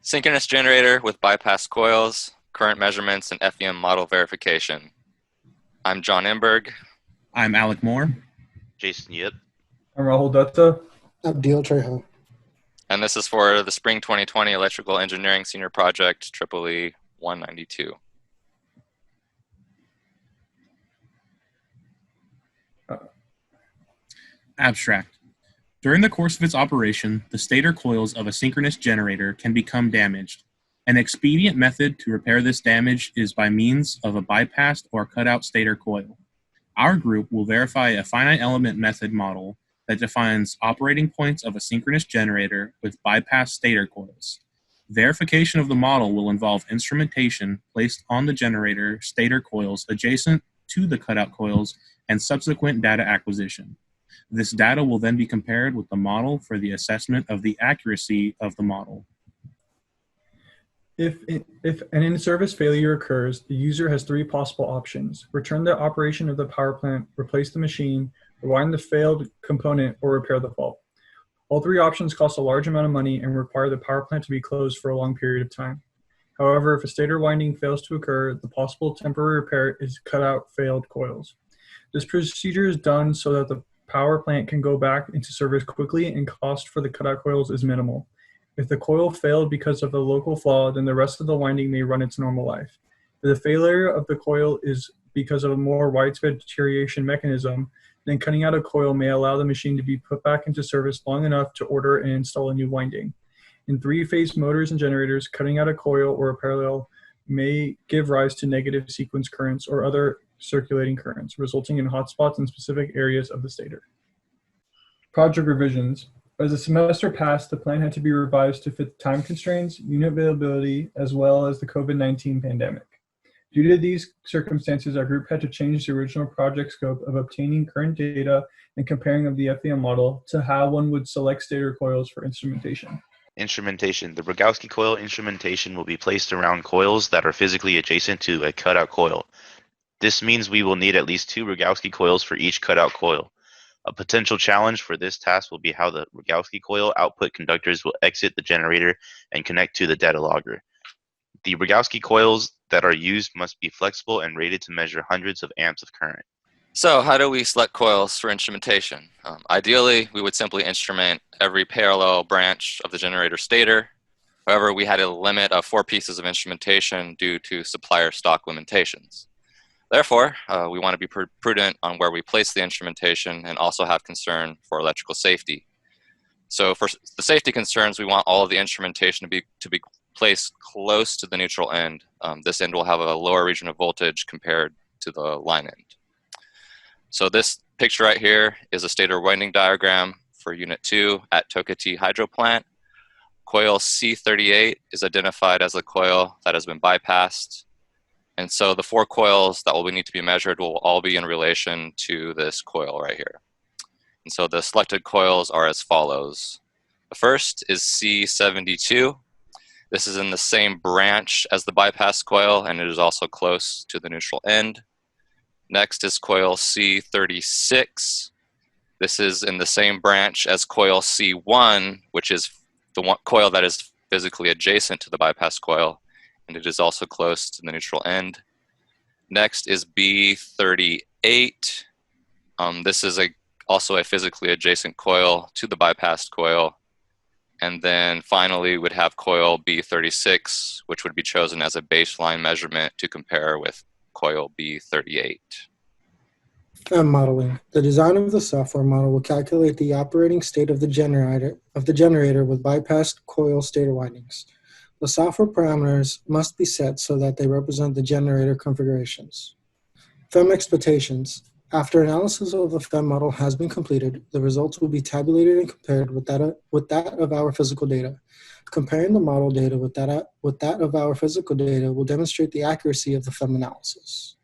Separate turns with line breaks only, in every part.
Synchronous generator with bypass coils, current measurements, and FEM model verification. I'm John Imberg.
I'm Alec Moore.
Jason Yip.
I'm Rahul Dutta.
Abdil Trejo.
And this is for the Spring 2020 Electrical Engineering Senior Project, EEE 192.
Abstract. During the course of its operation, the stator coils of a synchronous generator can become damaged. An expedient method to repair this damage is by means of a bypassed or cutout stator coil. Our group will verify a finite element method model that defines operating points of a synchronous generator with bypassed stator coils. Verification of the model will involve instrumentation placed on the generator stator coils adjacent to the cutout coils and subsequent data acquisition. This data will then be compared with the model for the assessment of the accuracy of the model.
If an in-service failure occurs, the user has three possible options: return the operation of the power plant, replace the machine, rewind the failed component, or repair the fault. All three options cost a large amount of money and require the power plant to be closed for a long period of time. However, if a stator winding fails to occur, the possible temporary repair is cut out failed coils. This procedure is done so that the power plant can go back into service quickly and cost for the cutout coils is minimal. If the coil failed because of a local flaw, then the rest of the winding may run its normal life. If the failure of the coil is because of a more widespread deterioration mechanism, then cutting out a coil may allow the machine to be put back into service long enough to order and install a new winding. In three-phase motors and generators, cutting out a coil or a parallel may give rise to negative sequence currents or other circulating currents, resulting in hotspots in specific areas of the stator. Project revisions. As the semester passed, the plan had to be revised to fit time constraints, unit availability, as well as the COVID-19 pandemic. Due to these circumstances, our group had to change the original project scope of obtaining current data and comparing of the FEM model to how one would select stator coils for instrumentation.
Instrumentation. The Rogowski coil instrumentation will be placed around coils that are physically adjacent to a cutout coil. This means we will need at least 2 Rogowski coils for each cutout coil. A potential challenge for this task will be how the Rogowski coil output conductors will exit the generator and connect to the data logger. The Rogowski coils that are used must be flexible and rated to measure hundreds of amps of current.
So how do we select coils for instrumentation? Ideally, we would simply instrument every parallel branch of the generator stator. However, we had a limit of 4 pieces of instrumentation due to supplier stock limitations. Therefore, we want to be prudent on where we place the instrumentation and also have concern for electrical safety. So for the safety concerns, we want all of the instrumentation to be placed close to the neutral end. This end will have a lower region of voltage compared to the line end. So this picture right here is a stator winding diagram for Unit 2 at Tokati Hydro Plant. Coil C38 is identified as a coil that has been bypassed. And so the 4 coils that will need to be measured will all be in relation to this coil right here. And so the selected coils are as follows. The first is C72. This is in the same branch as the bypass coil, and it is also close to the neutral end. Next is coil C36. This is in the same branch as coil C1, which is the one coil that is physically adjacent to the bypass coil, and it is also close to the neutral end. Next is B38. This is also a physically adjacent coil to the bypassed coil. And then finally, we'd have coil B36, which would be chosen as a baseline measurement to compare with coil B38.
FEM modeling. The design of the software model will calculate the operating state of the generator with bypassed coil stator windings. The software parameters must be set so that they represent the generator configurations. FEM expectations. After analysis of the FEM model has been completed, the results will be tabulated and compared with that of our physical data. Comparing the model data with that of our physical data will demonstrate the accuracy of the FEM analysis.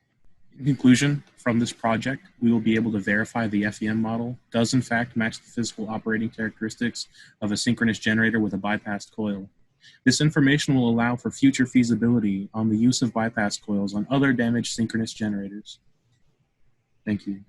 In conclusion, from this project, we will be able to verify the FEM model does in fact match the physical operating characteristics of a synchronous generator with a bypassed coil. This information will allow for future feasibility on the use of bypass coils on other damaged synchronous generators. Thank you.